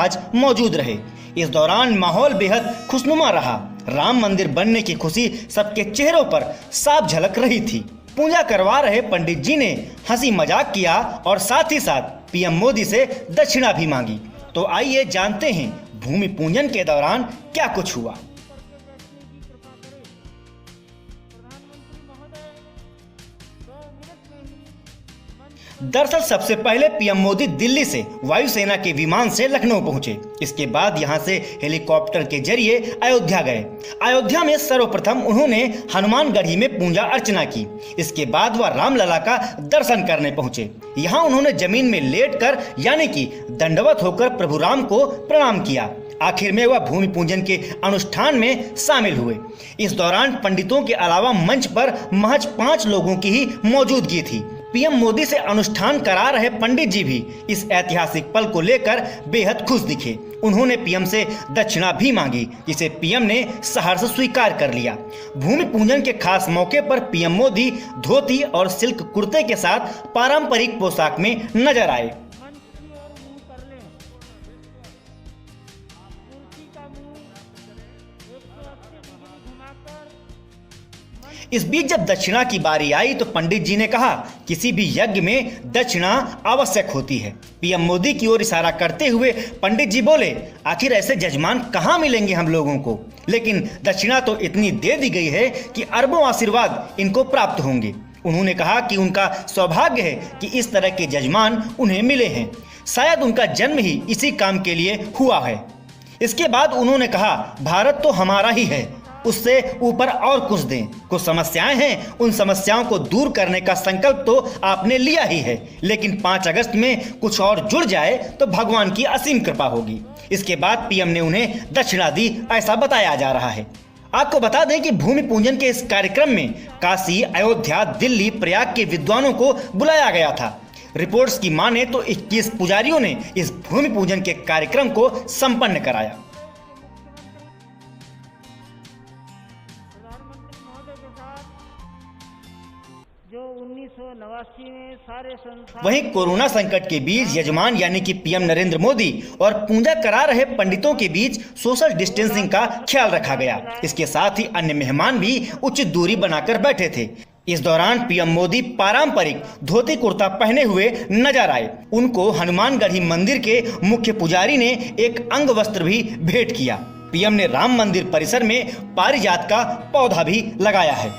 आज मौजूद रहे। इस दौरान माहौल बेहद खुशनुमा रहा। राम मंदिर बनने की खुशी सबके चेहरों पर साफ झलक रही थी। पूजा करवा रहे पंडित जी ने हंसी मजाक किया और साथ ही साथ पीएम मोदी से दक्षिणा भी मांगी। तो आइए जानते हैं भूमि पूजन के दौरान क्या कुछ हुआ। दरअसल सबसे पहले पीएम मोदी दिल्ली से वायुसेना के विमान से लखनऊ पहुंचे। इसके बाद यहां से हेलीकॉप्टर के जरिए अयोध्या गए। अयोध्या में सर्वप्रथम उन्होंने हनुमानगढ़ी में पूजा अर्चना की। इसके बाद वह रामलला का दर्शन करने पहुंचे। यहां उन्होंने जमीन में लेटकर यानी कि दंडवत होकर प्रभु राम को प्रणाम किया। आखिर में वह भूमि पूजन के अनुष्ठान में शामिल हुए। इस दौरान पंडितों के अलावा मंच पर महज 5 लोगों की ही मौजूदगी थी। पीएम मोदी से अनुष्ठान करा रहे पंडित जी भी इस ऐतिहासिक पल को लेकर बेहद खुश दिखे। उन्होंने पीएम से दक्षिणा भी मांगी, जिसे पीएम ने सहर्ष स्वीकार कर लिया। भूमि पूजन के खास मौके पर पीएम मोदी धोती और सिल्क कुर्ते के साथ पारंपरिक पोशाक में नजर आए। इस बीच जब दक्षिणा की बारी आई तो पंडित जी ने कहा, किसी भी यज्ञ में दक्षिणा आवश्यक होती है। पीएम मोदी की ओर इशारा करते हुए पंडित जी बोले, आखिर ऐसे जजमान कहाँ मिलेंगे हम लोगों को, लेकिन दक्षिणा तो इतनी दे दी गई है कि अरबों आशीर्वाद इनको प्राप्त होंगे। उन्होंने कहा कि उनका सौभाग्य है कि इस तरह के जजमान उन्हें मिले हैं। शायद उनका जन्म ही इसी काम के लिए हुआ है। इसके बाद उन्होंने कहा, भारत तो हमारा ही है, उससे ऊपर और कुछ दें। कुछ समस्याएं हैं, उन समस्याओं को दूर करने का संकल्प तो आपने लिया ही है, लेकिन 5 अगस्त में कुछ और जुड़ जाए तो भगवान की असीम कृपा होगी। इसके बाद पीएम ने उन्हें दक्षिणा दी, ऐसा बताया जा रहा है। आपको बता दें कि भूमि पूजन के इस कार्यक्रम में काशी, अयोध्या, दिल्ली, प्रयाग के विद्वानों को बुलाया गया था। रिपोर्ट्स की माने तो 21 पुजारियों ने इस भूमि पूजन के कार्यक्रम को संपन्न कराया। जो 1989 में सारे संसार। वहीं कोरोना संकट के बीच यजमान यानी कि पीएम नरेंद्र मोदी और पूजा करा रहे पंडितों के बीच सोशल डिस्टेंसिंग का ख्याल रखा गया। इसके साथ ही अन्य मेहमान भी उचित दूरी बनाकर बैठे थे। इस दौरान पीएम मोदी पारंपरिक धोती कुर्ता पहने हुए नजर आए। उनको हनुमानगढ़ी मंदिर के मुख्य पुजारी ने एक अंग वस्त्र भी भेंट किया। पीएम ने राम मंदिर परिसर में पारिजात का पौधा भी लगाया है।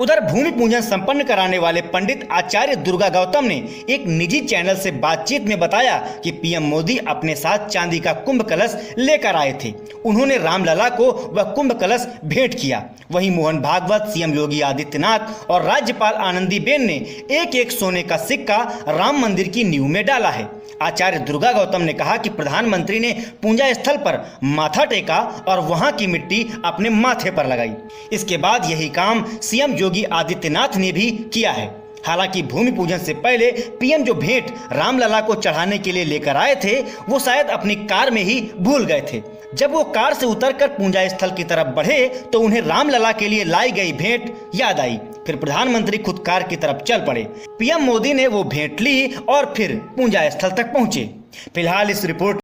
उधर भूमि पूजन संपन्न कराने वाले पंडित आचार्य दुर्गा गौतम ने एक निजी चैनल से बातचीत में बताया कि पीएम मोदी अपने साथ चांदी का कुंभ कलश लेकर आए थे। उन्होंने रामलला को वह कुंभ कलश भेंट किया। वहीं मोहन भागवत, सीएम योगी आदित्यनाथ और राज्यपाल आनंदीबेन ने एक सोने का सिक्का राम मंदिर की नींव में डाला है। आचार्य दुर्गा गौतम ने कहा कि प्रधानमंत्री ने पूजा स्थल पर माथा टेका और वहां की मिट्टी अपने माथे पर लगाई। इसके बाद यही काम सीएम योगी आदित्यनाथ ने भी किया है। हालांकि भूमि पूजन से पहले पीएम जो भेंट रामलला को चढ़ाने के लिए लेकर आए थे, वो शायद अपनी कार में ही भूल गए थे। जब वो कार से उतरकर पूजा स्थल की तरफ बढ़े तो उन्हें रामलला के लिए लाई गई भेंट याद आई। फिर प्रधानमंत्री खुद कार की तरफ चल पड़े। पीएम मोदी ने वो भेंट ली और फिर पूजा स्थल तक पहुंचे। फिलहाल इस रिपोर्ट